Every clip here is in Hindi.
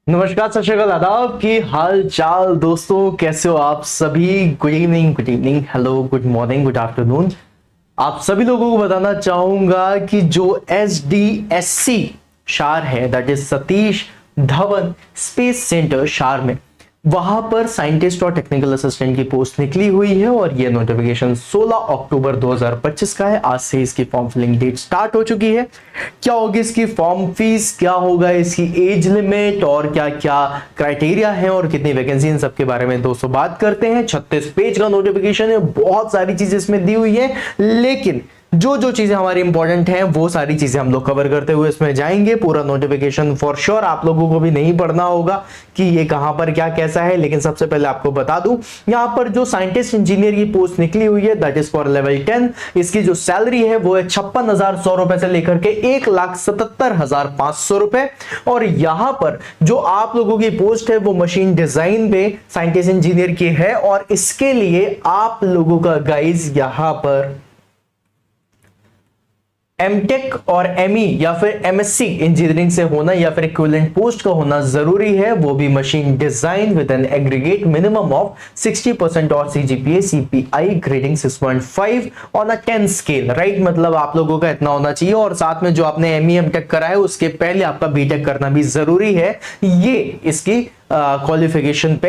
नमस्कार, सत श्री अकाल, आदाब की हाल चाल दोस्तों, कैसे हो आप सभी। Good evening, good evening, hello, good morning, good afternoon. आप सभी लोगों को बताना चाहूंगा कि जो SDSC शार है, that is Satish Dhawan space centre शार में, वहां पर साइंटिस्ट और टेक्निकल असिस्टेंट की पोस्ट निकली हुई है और यह नोटिफिकेशन 16 अक्टूबर 2025 का है। आज से इसकी फॉर्म फिलिंग डेट स्टार्ट हो चुकी है। क्या होगी इसकी फॉर्म फीस, क्या होगा इसकी एज लिमिट और क्या क्या क्राइटेरिया है और कितनी वैकेंसी, इन सब के बारे में दोस्तों बात करते हैं। 36 पेज का नोटिफिकेशन है, बहुत सारी चीजें इसमें दी हुई है, लेकिन जो जो चीजें हमारी इंपॉर्टेंट हैं वो सारी चीजें हम लोग कवर करते हुए इसमें जाएंगे। पूरा नोटिफिकेशन फॉर श्योर आप लोगों को भी नहीं पढ़ना होगा कि ये कहां पर क्या कैसा है, लेकिन सबसे पहले आपको बता दूं, यहां पर जो साइंटिस्ट इंजीनियर की पोस्ट निकली हुई है, दैट इज फॉर लेवल 10। इसकी जो सैलरी है वो है 56,100 रुपए से लेकर के 1,77,500 रुपए। और यहां पर जो आप लोगों की पोस्ट है वो मशीन डिजाइन पे साइंटिस्ट इंजीनियर की है, और इसके लिए आप लोगों का गाइज यहां पर एमटेक और एमई या फिर एमएससी इंजीनियरिंग से होना या फिर इक्विवेलेंट पोस्ट का होना जरूरी है, वो भी machine design with an aggregate minimum of 60% और CGPA CPI grading 6.5 on a 10 scale, right. मतलब आप लोगों का इतना होना चाहिए, और साथ में जो आपने एमई एमटेक करा है उसके पहले आपका बीटेक करना भी जरूरी है। ये इसकी क्वालिफिकेशन पे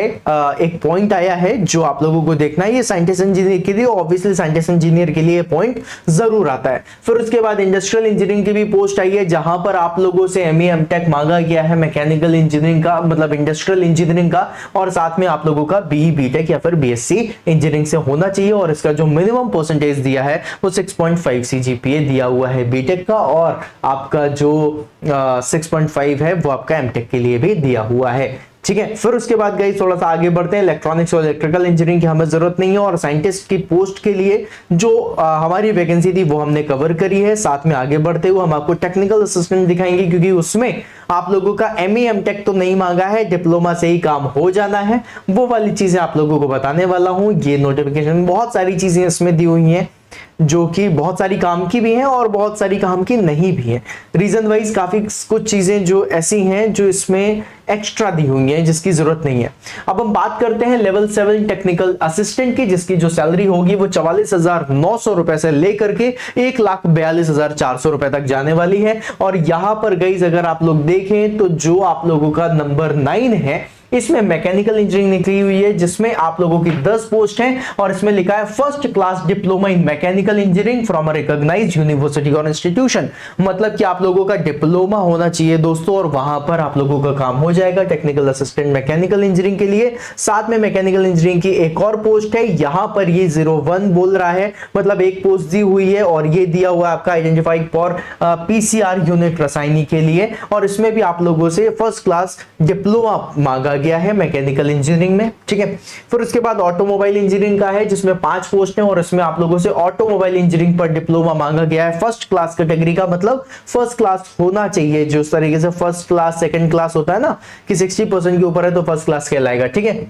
एक पॉइंट आया है जो आप लोगों को देखना है। ये साइंटिस्ट इंजीनियर के लिए, ऑब्वियसली साइंटिस्ट इंजीनियर के लिए पॉइंट जरूर आता है। फिर उसके बाद इंडस्ट्रियल इंजीनियरिंग की भी पोस्ट आई है, जहां पर आप लोगों से एमई एमटेक मांगा गया है मैकेनिकल इंजीनियरिंग का, मतलब इंडस्ट्रियल इंजीनियरिंग का, और साथ में आप लोगों का बीई बीटेक या फिर बीएससी इंजीनियरिंग से होना चाहिए। और इसका जो मिनिमम परसेंटेज दिया है वो 6.5 सीजीपीए दिया हुआ है बीटेक का, और आपका जो 6.5 है वो आपका एमटेक के लिए भी दिया हुआ है, ठीक है। फिर उसके बाद गई थोड़ा सा आगे बढ़ते हैं। इलेक्ट्रॉनिक्स और इलेक्ट्रिकल इंजीनियरिंग की हमें जरूरत नहीं है, और साइंटिस्ट की पोस्ट के लिए जो हमारी वैकेंसी थी वो हमने कवर करी है। साथ में आगे बढ़ते हुए हम आपको टेक्निकल असिस्टेंट दिखाएंगे, क्योंकि उसमें आप लोगों का एमई एमटेक तो नहीं मांगा है, डिप्लोमा से ही काम हो जाना है। वो वाली चीजें आप लोगों को बताने वाला हूं। ये नोटिफिकेशन बहुत सारी चीजें इसमें दी हुई हैं जो कि बहुत सारी काम की भी हैं और बहुत सारी काम की नहीं भी हैं। रीजन वाइज काफी कुछ चीजें जो ऐसी हैं जो इसमें एक्स्ट्रा दी हुई हैं जिसकी जरूरत नहीं है। अब हम बात करते हैं लेवल 7 टेक्निकल असिस्टेंट की, जिसकी जो सैलरी होगी वो 44,900 रुपए से लेकर के 1,42,400 रुपए तक जाने वाली है। और यहां पर गाइस अगर आप लोग देखें तो जो आप लोगों का नंबर 9 है, इसमें मैकेनिकल इंजीनियरिंग निकली हुई है, जिसमें आप लोगों की 10 पोस्ट हैं, और इसमें लिखा है first class diploma in mechanical engineering from a recognised university और इंस्टीट्यूशन। मतलब कि आप लोगों का डिप्लोमा होना चाहिए दोस्तों, और वहां पर आप लोगों का काम हो जाएगा टेक्निकल असिस्टेंट मैकेनिकल इंजीनियरिंग के लिए। साथ में मैकेनिकल इंजीनियरिंग की एक और पोस्ट है, यहां पर ये 01 बोल रहा है, मतलब एक पोस्ट दी हुई है, और ये दिया हुआ है आपका identified for PCR unit Rasayani के लिए, और इसमें भी आप लोगों से फर्स्ट क्लास डिप्लोमा मांगा गया है मैकेनिकल इंजीनियरिंग में, ठीक है। फिर उसके बाद ऑटोमोबाइल इंजीनियरिंग का है, जिसमें 5 पोस्ट हैं, और इसमें आप लोगों से ऑटोमोबाइल इंजीनियरिंग पर डिप्लोमा मांगा गया है फर्स्ट क्लास कैटेगरी का, मतलब फर्स्ट क्लास होना चाहिए। जो इस तरीके से फर्स्ट क्लास सेकंड क्लास होता है ना, कि 60% के ऊपर है तो फर्स्ट क्लास कहलाएगा, ठीक है।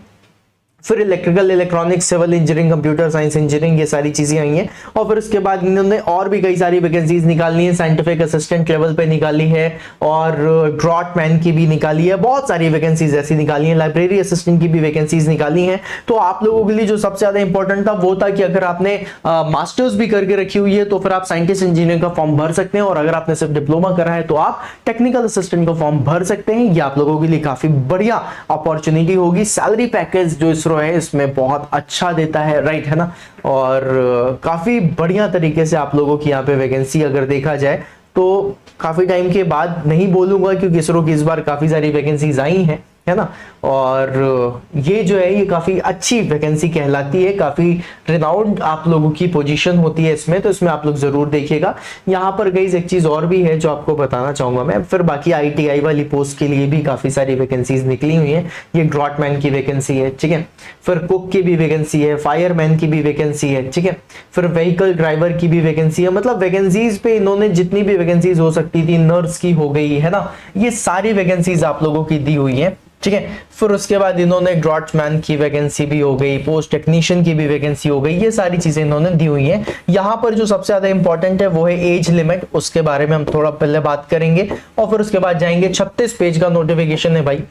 फिर electrical electronics civil engineering computer science engineering, ये सारी चीजें आई हैं। और फिर उसके बाद इन्होंने और भी कई सारी वैकेंसीज निकालनी है, साइंटिफिक असिस्टेंट लेवल पे निकाली है, और ड्रॉटमैन की भी निकाली है, बहुत सारी वैकेंसीज ऐसी निकाली है, लाइब्रेरी असिस्टेंट की भी वैकेंसीज निकाली हैं। तो आप लोगों के लिए जो सबसे ज्यादा इंपॉर्टेंट था वो था कि अगर आपने मास्टर्स भी करके रखी हुई है तो फिर आप साइंटिस्ट इंजीनियर का फॉर्म भर सकते हैं, और अगर आपने सिर्फ डिप्लोमा करा है तो आप टेक्निकल असिस्टेंट का फॉर्म भर सकते हैं। ये आप लोगों के लिए काफी बढ़िया अपॉर्चुनिटी होगी। सैलरी पैकेज जो इसरो है इसमें बहुत अच्छा देता है, राइट है ना, और काफी बढ़िया तरीके से आप लोगों की यहाँ पे वैकेंसी अगर देखा जाए तो काफी टाइम के बाद नहीं बोलूंगा, क्योंकि इसरो की इस बार काफी सारी वैकेंसीज आई हैं, है ना। और ये जो है ये काफी अच्छी वैकेंसी कहलाती है, काफी रिनाउंड आप लोगों की पोजीशन होती है इसमें, तो इसमें आप लोग जरूर देखिएगा। यहाँ पर गाइस एक चीज और भी है जो आपको बताना चाहूंगा मैं। फिर बाकी आईटीआई वाली पोस्ट के लिए भी काफी सारी वैकेंसीज निकली हुई है। ये ड्रॉटमैन की वैकेंसी है, ठीक है। फिर कुक की भी वैकेंसी है, फायरमैन की भी वैकेंसी है, ठीक है। फिर व्हीकल ड्राइवर की भी वैकेंसी है। मतलब वैकेंसीज पे इन्होंने जितनी भी वैकेंसीज हो सकती थी, नर्स की हो गई है ना, ये सारी वैकेंसीज आप लोगों की दी हुई है, ठीक है। फिर उसके बाद इन्होंने ड्रॉट्समैन की वैकेंसी भी हो गई, पोस्ट टेक्नीशियन की भी वैकेंसी हो गई, ये सारी चीजें इन्होंने दी हुई हैं। यहाँ पर जो सबसे ज्यादा इंपॉर्टेंट है वो है एज लिमिट, उसके बारे में हम थोड़ा पहले बात करेंगे और फिर उसके बाद जाएंगे 36 पेज का नोटिफिकेशन है भाई।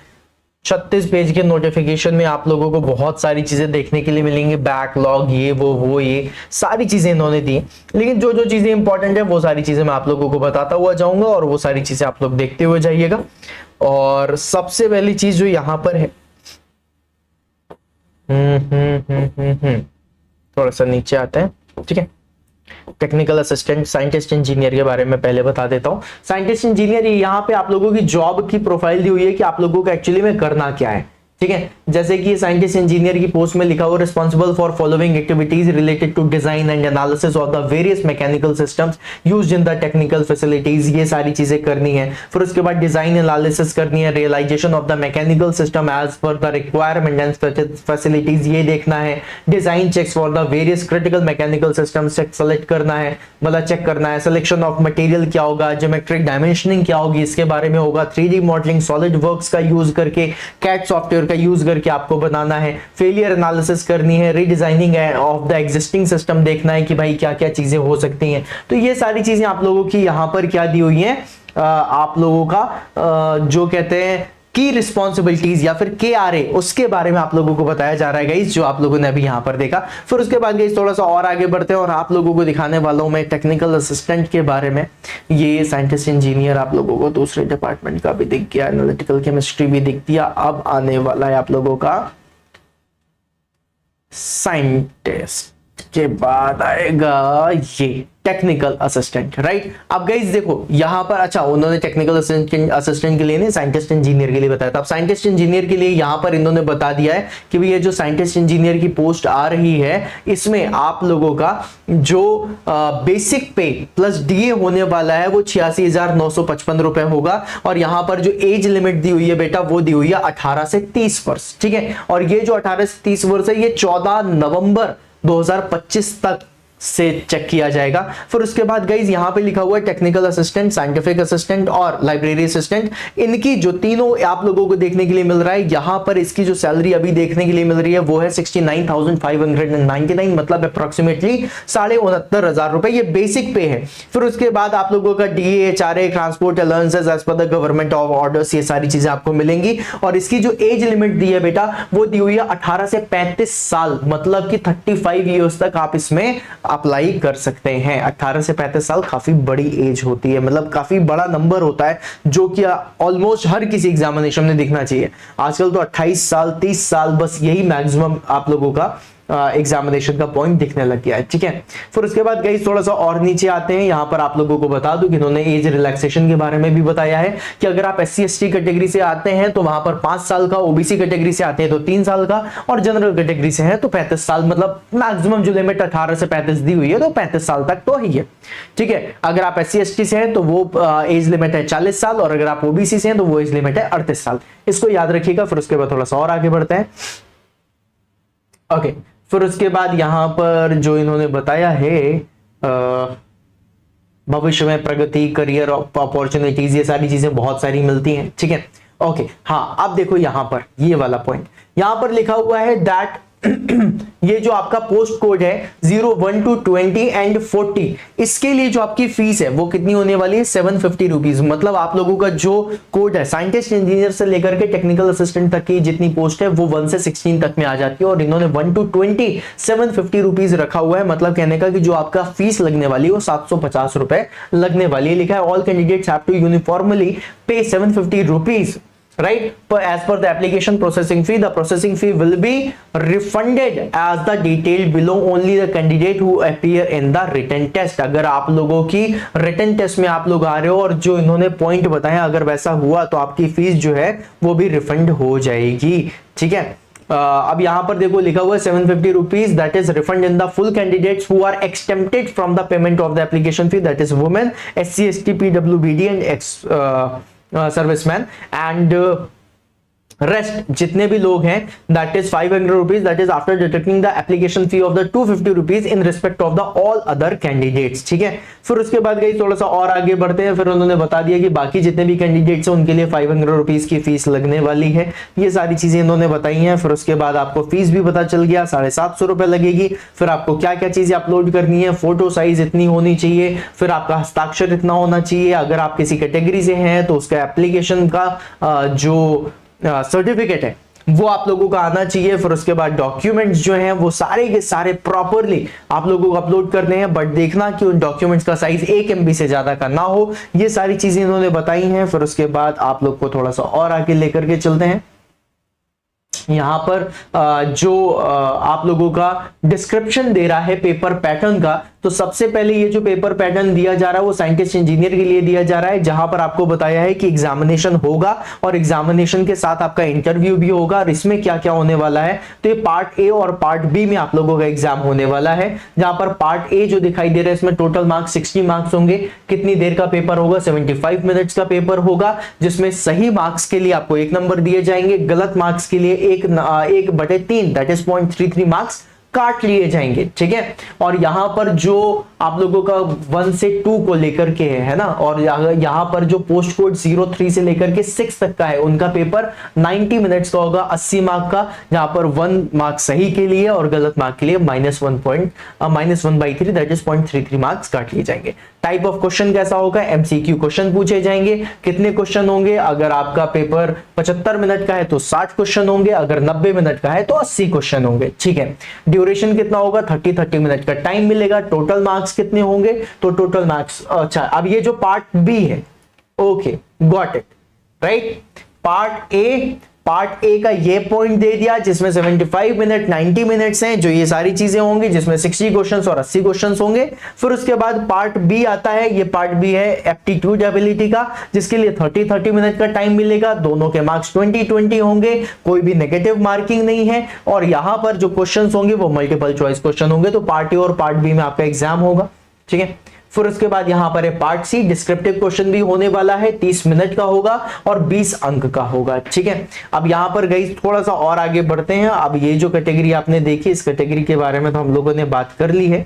36 पेज के नोटिफिकेशन में आप लोगों को बहुत सारी चीजें देखने के लिए मिलेंगी, बैकलॉग ये वो ये सारी चीजें इन्होंने दी। लेकिन जो जो चीजें इंपॉर्टेंट है वो सारी चीजें मैं आप लोगों को बताता हुआ जाऊंगा और वो सारी चीजें आप लोग देखते हुए जाइएगा। और सबसे पहली चीज जो यहां पर है, थोड़ा सा नीचे आते हैं, ठीक है। टेक्निकल असिस्टेंट साइंटिस्ट इंजीनियर के बारे में पहले बता देता हूं। साइंटिस्ट इंजीनियर यहाँ पे आप लोगों की जॉब की प्रोफाइल दी हुई है कि आप लोगों को एक्चुअली में करना क्या है, ठीक है। जैसे कि साइंटिस्ट इंजीनियर की पोस्ट में लिखा हुआ responsible for following activities related to design and analysis of the various mechanical systems used in the technical facilities, ये सारी चीजें करनी है। फिर उसके बाद डिजाइन एनालिसिस करनी है, realisation of the mechanical system as per the requirement and facilities ये देखना है। Design checks for the various critical mechanical systems select करना है, मतलब चेक करना है। सिलेक्शन ऑफ मटेरियल क्या होगा, ज्योमेट्रिक डायमेंशनिंग क्या होगी इसके बारे में होगा। 3D मॉडलिंग सॉलिड वर्क्स का यूज करके, कैट सॉफ्टवेयर का यूज करके आपको बनाना है। फेलियर एनालिसिस करनी है, redesigning of the existing system देखना है कि भाई क्या क्या चीजें हो सकती हैं। तो ये सारी चीजें आप लोगों की यहाँ पर क्या दी हुई हैं, आप लोगों का जो कहते हैं की रिस्पॉन्सिबिलिटीज या फिर KRA, उसके बारे में आप लोगों को बताया जा रहा है गाइस, जो आप लोगों ने अभी यहां पर देखा। फिर उसके बाद गाइस थोड़ा सा और आगे बढ़ते हैं और आप लोगों को दिखाने वाला हूं मैं टेक्निकल असिस्टेंट के बारे में। ये साइंटिस्ट इंजीनियर आप लोगों को दूसरे डिपार्टमेंट का भी दिख गया, एनालिटिकल केमिस्ट्री भी दिख दिया। अब आने वाला है आप लोगों का साइंटिस्ट के बाद आएगा ये टेक्निकल असिस्टेंट, राइट। अब गाइस देखो यहां पर, अच्छा उन्होंने टेक्निकल असिस्टेंट के लिए नहीं, साइंटिस्ट इंजीनियर के लिए बताया था। अब साइंटिस्ट इंजीनियर के लिए यहां पर इन्होंने बता दिया है कि ये जो साइंटिस्ट इंजीनियर की पोस्ट आ रही है इसमें आप लोगों का जो बेसिक पे प्लस DA होने वाला है वो 86,955 रुपए होगा। और यहां पर जो एज लिमिट दी हुई है बेटा वो दी हुई है 18 से 30 वर्ष, ठीक है। और ये जो 18 से 30 वर्ष है ये 14 नवंबर 2025 तक से चेक किया जाएगा। फिर उसके बाद गाइज यहां पे लिखा हुआ है टेक्निकल असिस्टेंट, साइंटिफिक असिस्टेंट और लाइब्रेरी असिस्टेंट, इनकी जो तीनों आप लोगों को देखने के लिए मिल रहा है। यहां पर इसकी जो सैलरी अभी देखने के लिए मिल रही है वो है 69,599, मतलब अप्रोक्सीमेटली 69,500 रुपए, ये बेसिक पे है। फिर उसके बाद आप लोगों का DA, HRA, transport allowances as per the government of orders, ये सारी चीजें आपको मिलेंगी। और इसकी जो एज लिमिट दी है बेटा वो दी हुई है 18 से 35 साल, मतलब कि 35 ईयर्स तक आप इसमें अप्लाई कर सकते हैं। 18 से 35 साल काफी बड़ी एज होती है, मतलब काफी बड़ा नंबर होता है जो कि ऑलमोस्ट हर किसी एग्जामिनेशन में दिखना चाहिए। आजकल तो 28 साल 30 साल बस यही मैक्सिमम आप लोगों का एग्जामिनेशन का पॉइंट दिखने लग गया है, ठीक है। फिर उसके बाद गाइस थोड़ा सा और नीचे आते हैं। यहां पर आप लोगों को बता दूं कि इन्होंने एज रिलैक्सेशन के बारे में भी बताया है कि अगर आप SC ST कैटेगरी से आते हैं तो वहां पर 5 साल का, OBC कैटेगरी से आते हैं तो 3 साल का, और जनरल कैटेगरी से है तो 35 साल, मतलब मैक्सिमम जो लिमिट 18 से 35 दी हुई है तो 35 साल तक तो ही है, ठीक है। अगर आप SC ST से हैं तो वो एज लिमिट है 40 साल, और अगर आप OBC से हैं तो वो एज लिमिट है 38 साल। इसको याद रखिएगा। फिर उसके बाद थोड़ा सा और आगे बढ़ते हैं, ओके। फिर उसके बाद यहां पर जो इन्होंने बताया है भविष्य में प्रगति, करियर अपॉर्चुनिटीज, ये सारी चीजें बहुत सारी मिलती हैं, ठीक है, ओके। हाँ अब देखो यहां पर ये वाला पॉइंट, यहां पर लिखा हुआ है दैट ये जो आपका पोस्ट कोड है 0, 1 to 20 एंड 40, इसके लिए जो आपकी फीस है वो कितनी होने वाली है 750 रुपीज। मतलब आप लोगों का जो कोड है साइंटिस्ट इंजीनियर से लेकर के टेक्निकल असिस्टेंट तक की जितनी पोस्ट है वो 1 से 16 तक में आ जाती है, और इन्होंने 1 to 20 750 रुपीज रखा हुआ है। मतलब कहने का कि जो आपका फीस लगने वाली है वो 750 रुपए लगने वाली है। लिखा है all candidates have to uniformly pay 750 rupees, right? But as per the application processing fee, the processing fee will be refunded as the detailed below only the candidate who appear in the written test। अगर आप लोगों की written test में आप लोग आ रहे हो और जो इन्होंने पॉइंट बताया अगर वैसा हुआ तो आपकी फीस जो है वो भी रिफंड हो जाएगी, ठीक है। अब यहां पर देखो लिखा हुआ है 750 rupees that is refund in the full candidates who are extempted from the payment of the application fee, that is women, SC ST PWBD and ex serviceman. And rest जितने भी लोग हैं that is 500 rupees, that is after deducting the application fee of the 250 rupees in respect of the all other candidates. ठीक है, फिर उसके बाद गई थोड़ा सा और आगे बढ़ते हैं, फिर उन्होंने बता दिया कि बाकी जितने भी कैंडिडेट्स हैं उनके लिए 500 रुपीज की फीस लगने वाली है। ये सारी चीजें इन्होंने बताई हैं। फिर उसके बाद आपको फीस भी पता चल गया, 750 रुपए लगेगी। फिर आपको क्या क्या चीजें अपलोड करनी है, फोटो साइज इतनी होनी चाहिए, फिर आपका हस्ताक्षर इतना होना चाहिए, अगर आप किसी कैटेगरी से हैं तो उसका एप्लीकेशन का जो सर्टिफिकेट है वो आप लोगों का आना चाहिए। फिर उसके बाद डॉक्यूमेंट्स जो हैं वो सारे के सारे प्रॉपरली आप लोगों को अपलोड करने हैं, बट देखना कि उन डॉक्यूमेंट्स का साइज 1 MB से ज्यादा का ना हो। ये सारी चीजें इन्होंने बताई हैं। फिर उसके बाद आप लोग को थोड़ा सा और आगे लेकर के चलते हैं। यहां पर जो आप लोगों का डिस्क्रिप्शन दे रहा है पेपर पैटर्न का, तो सबसे पहले ये जो पेपर पैटर्न दिया जा रहा है वो साइंटिस्ट इंजीनियर के लिए दिया जा रहा है, जहां पर आपको बताया है कि एग्जामिनेशन होगा और एग्जामिनेशन के साथ आपका इंटरव्यू भी होगा। और इसमें क्या क्या होने वाला है, तो ये पार्ट ए और पार्ट बी में आप लोगों का एग्जाम होने वाला है। जहां पर पार्ट ए जो दिखाई दे रहा है इसमें टोटल मार्क्स 60 मार्क्स होंगे। कितनी देर का पेपर होगा, 75 मिनट्स का पेपर होगा, जिसमें सही मार्क्स के लिए आपको 1 नंबर दिए जाएंगे, गलत मार्क्स के लिए 1/3 दैट इज 0.33 मार्क्स काट लिए जाएंगे। ठीक है, और यहां पर जो आप लोगों का 1 से 2 को लेकर के है ना, और यहां पर जो पोस्ट कोड 03 से लेकर के 6 तक का है उनका पेपर 90 मिनट्स का होगा, 80 मार्क का, जहां पर 1 मार्क सही के लिए और गलत मार्क के लिए -1/3 दैट इज 0.33 मार्क्स काट लिए जाएंगे। टाइप ऑफ क्वेश्चन कैसा होगा, MCQ क्वेश्चन पूछे जाएंगे। कितने क्वेश्चन होंगे, अगर आपका पेपर 75 मिनट का है तो 60 क्वेश्चन होंगे, अगर 90 मिनट का है तो 80 क्वेश्चन होंगे। ठीक है, ड्यूरेशन कितना होगा, 30 मिनट का टाइम मिलेगा। टोटल मार्क्स कितने होंगे, तो टोटल मार्क्स, अच्छा अब ये जो पार्ट बी है, okay got it right. Part A का ये पॉइंट दे दिया जिसमें 75 मिनट 90 मिनट्स हैं, जो ये सारी चीजें होंगी, जिसमें 60 क्वेश्चंस और 80 क्वेश्चंस होंगे। फिर उसके बाद पार्ट बी आता है, ये पार्ट बी है एप्टीट्यूड एबिलिटी का, जिसके लिए 30 मिनट का टाइम मिलेगा। दोनों के मार्क्स 20 होंगे, कोई भी नेगेटिव मार्किंग नहीं है। और यहां पर जो क्वेश्चंस होंगे वो मल्टीपल चॉइस क्वेश्चन होंगे। तो पार्ट ए और पार्ट बी में आपका एग्जाम होगा। ठीक है, फिर उसके बाद यहां पर है पार्ट सी, डिस्क्रिप्टिव क्वेश्चन भी होने वाला है, 30 मिनट का होगा और 20 अंक का होगा। ठीक है, अब यहां पर गई थोड़ा सा और आगे बढ़ते हैं। अब ये जो कैटेगरी आपने देखी, इस कैटेगरी के बारे में तो हम लोगों ने बात कर ली है।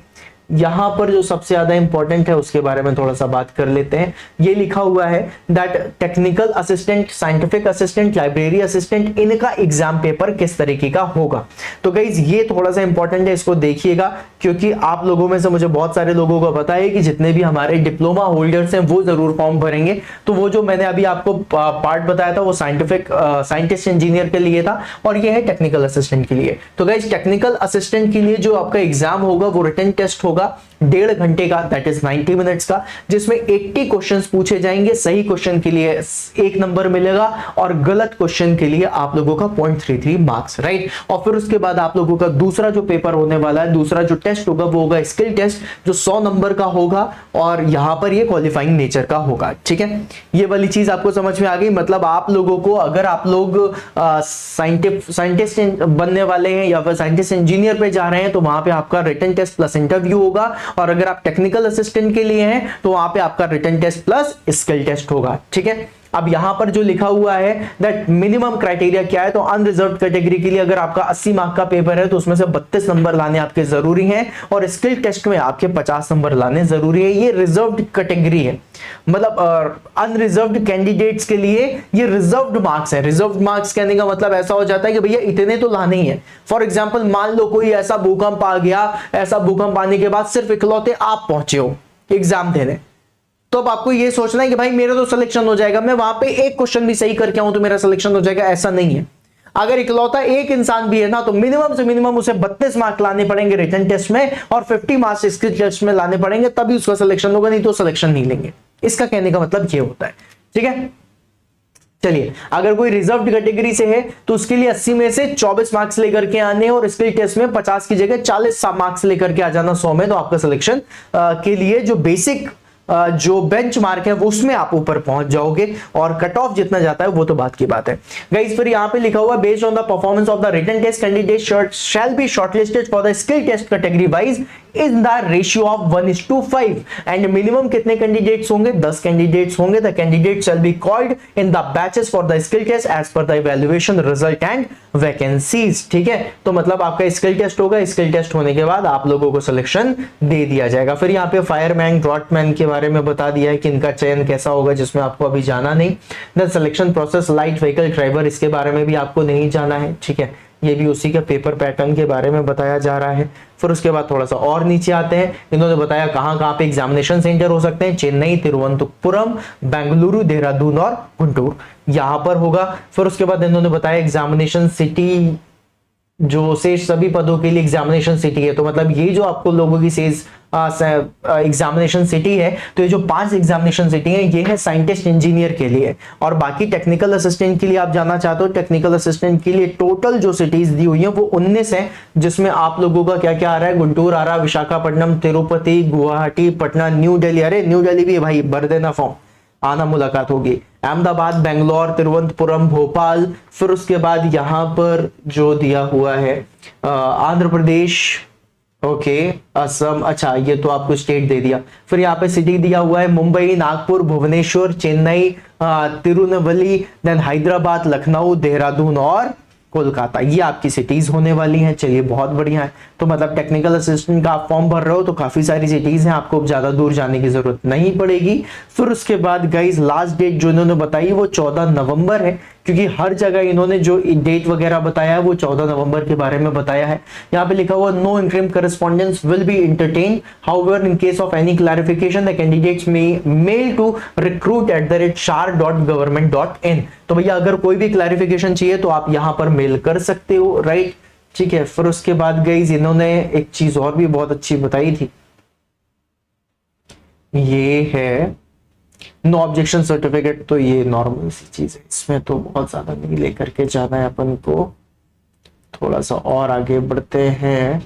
यहां पर जो सबसे ज्यादा इंपॉर्टेंट है उसके बारे में थोड़ा सा बात कर लेते हैं। ये लिखा हुआ है that technical assistant, scientific assistant, library assistant, इनका एग्जाम पेपर किस तरीके का होगा। तो गाइज ये थोड़ा सा इंपॉर्टेंट है, इसको देखिएगा, क्योंकि आप लोगों में से मुझे बहुत सारे लोगों को पता है कि जितने भी हमारे डिप्लोमा होल्डर्स हैं वो जरूर फॉर्म भरेंगे। तो वो जो मैंने अभी आपको पार्ट बताया था वो साइंटिस्ट इंजीनियर के लिए था, और ये है टेक्निकल असिस्टेंट के लिए। तो गाइज टेक्निकल असिस्टेंट के लिए जो आपका एग्जाम होगा वो रिटन टेस्ट होगा 1.5 घंटे का, दैट इज 90 मिनट्स का, जिसमें 80 क्वेश्चंस पूछे जाएंगे। सही क्वेश्चन के लिए 1 नंबर मिलेगा और गलत क्वेश्चन के लिए आप लोगों का 0.33 मार्क्स राइट। और फिर उसके बाद आप लोगों का दूसरा जो पेपर होने वाला है, दूसरा जो टेस्ट होगा वो होगा स्किल टेस्ट, जो 100 नंबर का होगा, और यहां पर ये क्वालिफाइंग नेचर का होगा। ठीक है, ये वाली चीज आपको समझ में आ गई। मतलब आप लोगों को, अगर आप लोग साइंटिस्ट बनने वाले हैं या फिर साइंटिस्ट इंजीनियर पे जा रहे हैं, तो वहां पे आपका रिटन टेस्ट प्लस इंटरव्यू होगा, और अगर आप टेक्निकल असिस्टेंट के लिए हैं तो वहां पे आपका written test plus skill test होगा। ठीक है, अब यहां पर जो लिखा हुआ है दैट मिनिमम क्राइटेरिया क्या है, तो अनरिजर्व कैटेगरी के लिए अगर आपका 80 मार्क का पेपर है तो उसमें से 32 नंबर लाने आपके जरूरी हैं, और स्किल टेस्ट में आपके 50 नंबर लाने जरूरी है। ये रिजर्व्ड कैटेगरी है, मतलब अनरिजर्व्ड कैंडिडेट्स के लिए ये रिजर्व्ड मार्क्स है। रिजर्व्ड मार्क्स कहने का मतलब ऐसा हो जाता है कि भैया इतने तो लाने ही है। फॉर एग्जाम्पल मान लो कोई ऐसा भूकंप आ गया, ऐसा भूकंप आने के बाद सिर्फ इकलौते आप पहुंचे हो एग्जाम देने, तो अब आपको ये सोचना है कि भाई मेरा तो सिलेक्शन हो जाएगा, मैं वहां पे एक क्वेश्चन भी सही करके आऊं तो मेरा सिलेक्शन हो जाएगा, ऐसा नहीं है। अगर इकलौता एक इंसान भी है ना, तो मिनिमम से मिनिमम उसे 32 मार्क लाने पड़ेंगे रिटन टेस्ट में और 50 मार्क्स स्किल टेस्ट में लाने पड़ेंगे, तभी उसका सिलेक्शन होगा, नहीं तो सिलेक्शन नहीं लेंगे। इसका कहने का मतलब ये होता है। ठीक है, चलिए, अगर कोई रिजर्व्ड कैटेगरी से है तो उसके लिए 80 में से 24 मार्क्स लेकर के आने, और स्किल टेस्ट में 50 की जगह 40 मार्क्स लेकर के आ जाना 100 में, तो आपका सिलेक्शन के लिए जो बेसिक जो बेंच मार्क है वो उसमें आप ऊपर पहुंच जाओगे, और कट ऑफ जितना जाता है वो तो बात की बात है गाइस। फिर यहाँ पे लिखा हुआ based on the performance of the written test candidate shall be shortlisted for the skill test category wise in the ratio of 1:5 and minimum कितने कैंडिडेट्स होंगे, 10 कैंडिडेट्स होंगे। The candidate shall be called in the batches for the skill test as per the evaluation result and vacancies. ठीक है, तो मतलब आपका स्किल टेस्ट होगा, स्किल टेस्ट होने के बाद आप लोगों को सिलेक्शन दे दिया जाएगा। फिर यहाँ पे फायरमैन, ड्रॉटमैन के बारे में बता दिया है कि इनका चयन कैसा होगा, जिसमें आपको अभी जाना नहीं। The selection process, light vehicle driver, इसके बारे में भी आपको नहीं जाना है। ठीक है, ये भी उसी के पेपर पैटर्न के बारे में बताया जा रहा है। फिर उसके बाद थोड़ा सा और नीचे आते हैं, इन्होंने बताया कहां कहां पे एग्जामिनेशन सेंटर हो सकते हैं, चेन्नई, तिरुवनंतपुरम, बेंगलुरु, देहरादून और गुंटूर, यहां पर होगा। फिर उसके बाद इन्होंने बताया एग्जामिनेशन सिटी जो शेष सभी पदों के लिए एग्जामिनेशन सिटी है, तो मतलब ये जो आपको लोगों की शेष एग्जामिनेशन सिटी है, तो ये जो 5 एग्जामिनेशन सिटी है ये है साइंटिस्ट इंजीनियर के लिए, और बाकी टेक्निकल असिस्टेंट के लिए आप जानना चाहते हो, टेक्निकल असिस्टेंट के लिए टोटल जो सिटीज दी हुई है वो 19 है, जिसमें आप लोगों का क्या क्या आ रहा है, गुंटूर आ रहा है, विशाखापट्टनम, तिरुपति, गुवाहाटी, पटना, न्यू दिल्ली। अरे न्यू दिल्ली भी भाई भर देना फॉर्म, आना मुलाकात होगी। अहमदाबाद, बेंगलोर, तिरुवनंतपुरम, भोपाल। फिर उसके बाद यहां पर जो दिया हुआ है आंध्र प्रदेश, ओके, असम, अच्छा ये तो आपको स्टेट दे दिया। फिर यहाँ पे सिटी दिया हुआ है मुंबई, नागपुर, भुवनेश्वर, चेन्नई, तिरुनेलवेली, देन हैदराबाद, लखनऊ, देहरादून और कोलकाता, ये आपकी सिटीज होने वाली हैं। चलिए बहुत बढ़िया है। तो मतलब टेक्निकल असिस्टेंट का आप फॉर्म भर रहे हो तो काफी सारी सिटीज हैं, आपको ज्यादा दूर जाने की जरूरत नहीं पड़ेगी। फिर उसके बाद गाइज लास्ट डेट जो इन्होंने बताई वो 14 नवंबर है, क्योंकि हर जगह इन्होंने जो डेट वगैरह बताया है वो 14 नवंबर के बारे में बताया है। यहाँ पे लिखा हुआ no interim correspondence will be entertain, however in case of any clarification the candidates may mail to recruit@shar.government.in। तो भैया अगर कोई भी क्लैरिफिकेशन चाहिए तो आप यहाँ पर मेल कर सकते हो, राइट। ठीक है, फिर उसके बाद गाइज इन्होंने एक चीज और भी बहुत अच्छी बताई थी, ये है नो ऑब्जेक्शन सर्टिफिकेट। तो ये नॉर्मल सी चीज है, इसमें तो बहुत ज्यादा नहीं लेकर के जाना है अपन को। थोड़ा सा और आगे बढ़ते हैं।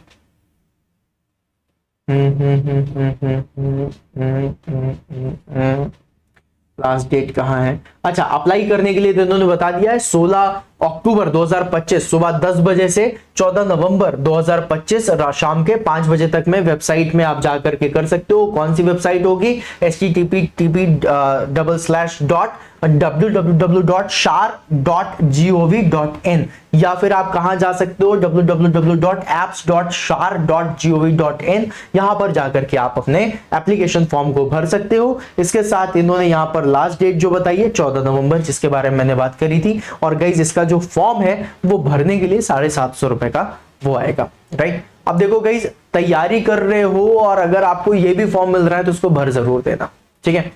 लास्ट डेट कहाँ है, अच्छा अप्लाई करने के लिए तो इन्होंने बता दिया है 16 अक्टूबर 2025 सुबह 10 बजे से 14 नवंबर 2025 शाम के 5 बजे तक में वेबसाइट में आप जाकर के कर सकते हो। कौन सी वेबसाइट होगी, http://www.shar.gov.in, या फिर आप कहां जा सकते हो, www.apps.shar.gov.in, यहां पर जाकर के आप अपने एप्लीकेशन फॉर्म को भर सकते हो। इसके साथ इन्होंने यहां पर लास्ट डेट जो बताई है 14 नवंबर, जिसके बारे में मैंने बात करी थी। और गाइज इसका जो फॉर्म है वो भरने के लिए 750 रुपए का वो आएगा, राइट। अब देखो गाइज तैयारी कर रहे हो और अगर आपको ये भी फॉर्म मिल रहा है तो उसको भर जरूर देना, ठीक है।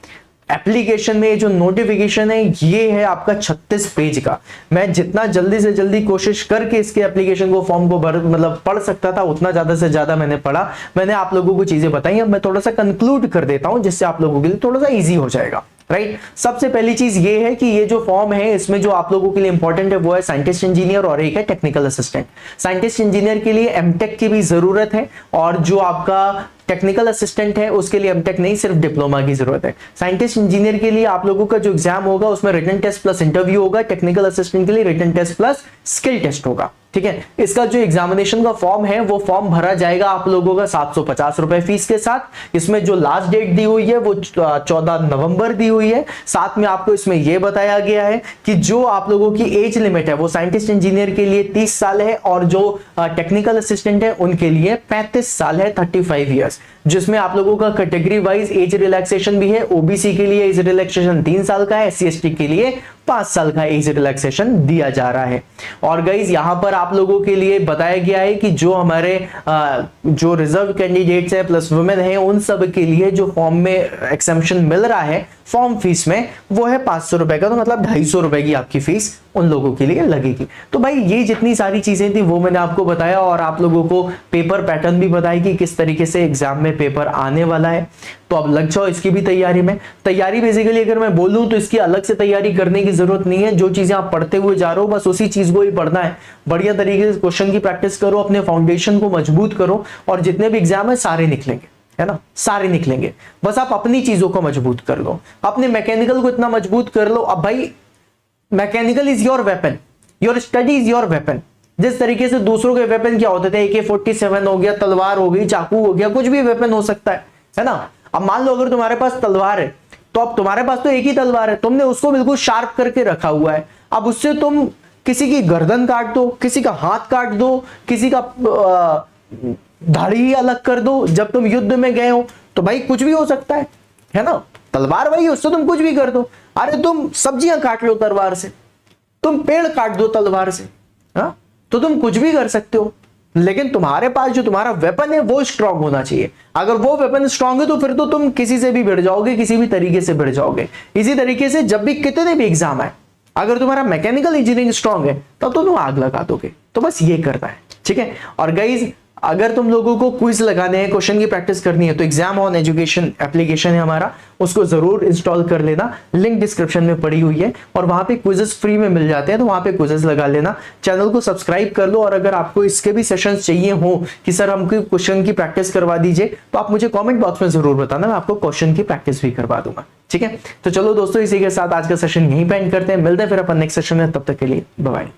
एप्लीकेशन में जो नोटिफिकेशन है ये है आपका 36 पेज का। मैं जितना जल्दी से जल्दी कोशिश करके इसके एप्लीकेशन को फॉर्म को भर मतलब पढ़ सकता था उतना ज्यादा से ज्यादा मैंने पढ़ा, मैंने आप लोगों को चीजें बताई। अब मैं थोड़ा सा कंक्लूड कर देता हूं जिससे आप लोगों के लिए थोड़ा सा इजी हो जाएगा, राइट। सबसे पहली चीज ये है कि ये जो फॉर्म है इसमें जो आप लोगों के लिए इंपॉर्टेंट है वो है साइंटिस्ट इंजीनियर और एक है टेक्निकल असिस्टेंट। साइंटिस्ट इंजीनियर के लिए एमटेक की भी जरूरत है और जो आपका टेक्निकल असिस्टेंट है उसके लिए एमटेक नहीं, सिर्फ डिप्लोमा की जरूरत है। साइंटिस्ट इंजीनियर के लिए आप लोगों का जो एग्जाम होगा उसमें रिटन टेस्ट प्लस इंटरव्यू होगा। टेक्निकल असिस्टेंट के लिए written test plus skill test होगा, ठीक है। इसका जो एग्जामिनेशन का फॉर्म है वो फॉर्म भरा जाएगा आप लोगों का 750 रुपए फीस के साथ। इसमें जो लास्ट डेट दी हुई है वो 14 नवंबर दी हुई है। साथ में आपको इसमें यह बताया गया है कि जो आप लोगों की एज लिमिट है वो साइंटिस्ट इंजीनियर के लिए 30 साल है और जो टेक्निकल असिस्टेंट है उनके लिए 35 साल है, 35 ईयर्स, जिसमें आप लोगों का कैटेगरी वाइज एज रिलैक्सेशन भी है। ओबीसी के लिए एज रिलैक्सेशन 3 साल का है, एससी/एसटी के लिए 5 साल का एज रिलैक्सेशन दिया जा रहा है। और गाइज यहां पर आप लोगों के लिए बताया गया है कि जो हमारे जो रिजर्व कैंडिडेट्स है प्लस वुमेन है उन सब के लिए जो फॉर्म में एक्सेम्पशन मिल रहा है फॉर्म फीस में वो है 500 रुपए का, तो मतलब 250 रुपए की आपकी फीस उन लोगों के लिए लगेगी। तो भाई ये जितनी सारी चीजें थी वो मैंने आपको बताया और आप लोगों को पेपर पैटर्न भी बताया कि किस तरीके से एग्जाम में पेपर आने वाला है। तो अब लग जाओ इसकी भी तैयारी में। तैयारी बेसिकली अगर मैं बोलूं तो इसकी अलग से तैयारी करने की जरूरत नहीं है। जो चीजें आप पढ़ते हुए जा रहे हो बस उसी चीज को ही पढ़ना है। बढ़िया तरीके से क्वेश्चन की प्रैक्टिस करो, अपने फाउंडेशन को मजबूत करो और जितने भी एग्जाम है सारे निकलेंगे, है ना, सारे निकलेंगे। बस आप अपनी चीजों को मजबूत कर लो, अपने मैकेनिकल को इतना मजबूत कर लो। अब भाई mechanical is your weapon, your study is your weapon. जिस तरीके से दूसरों के वेपन क्या होते थे, AK-47 हो गया, तलवार हो गई, चाकू हो गया, कुछ भी वेपन हो सकता है ना। अब मान लो अगर तुम्हारे पास तलवार है तो अब तुम्हारे पास तो एक ही तलवार है, तुमने उसको बिल्कुल शार्प करके रखा हुआ है। अब उससे तुम किसी की गर्दन काट दो, किसी का हाथ काट दो, किसी का दाढ़ी ही अलग कर दो। जब तुम युद्ध में गए हो तो भाई कुछ भी हो सकता है ना। तलवार वही, उससे तुम कुछ भी कर दो। अरे तुम सब्जियां काट लो तलवार से, तुम पेड़ काट दो तलवार से, हाँ तो तुम कुछ भी कर सकते हो। लेकिन तुम्हारे पास जो तुम्हारा वेपन है वो स्ट्रांग होना चाहिए। अगर वो वेपन स्ट्रांग है तो फिर तो तुम किसी से भी भिड़ जाओगे, किसी भी तरीके से भिड़ जाओगे। इसी तरीके से जब भी कितने भी एग्जाम आए, अगर तुम्हारा मैकेनिकल इंजीनियरिंग स्ट्रांग है तब तो तुम आग लगा दोगे। तो बस ये करना है, ठीक है। और गाइज अगर तुम लोगों को क्विज लगाने हैं, क्वेश्चन की प्रैक्टिस करनी है, तो एग्जाम ऑन एजुकेशन एप्लीकेशन है हमारा, उसको जरूर इंस्टॉल कर लेना। लिंक डिस्क्रिप्शन में पड़ी हुई है और वहां पे क्विजेस फ्री में मिल जाते हैं, तो वहां पे क्विजेस लगा लेना। चैनल को सब्सक्राइब कर लो और अगर आपको इसके भी सेशंस चाहिए हो कि सर हमको क्वेश्चन की प्रैक्टिस करवा दीजिए, तो आप मुझे कॉमेंट बॉक्स में जरूर बताना, मैं आपको क्वेश्चन की प्रैक्टिस भी करवा दूंगा, ठीक है। तो चलो दोस्तों, इसी के साथ आज का सेशन यहीं पे एंड करते हैं। मिलते हैं फिर अपन नेक्स्ट सेशन में, तब तक के लिए बाय बाय।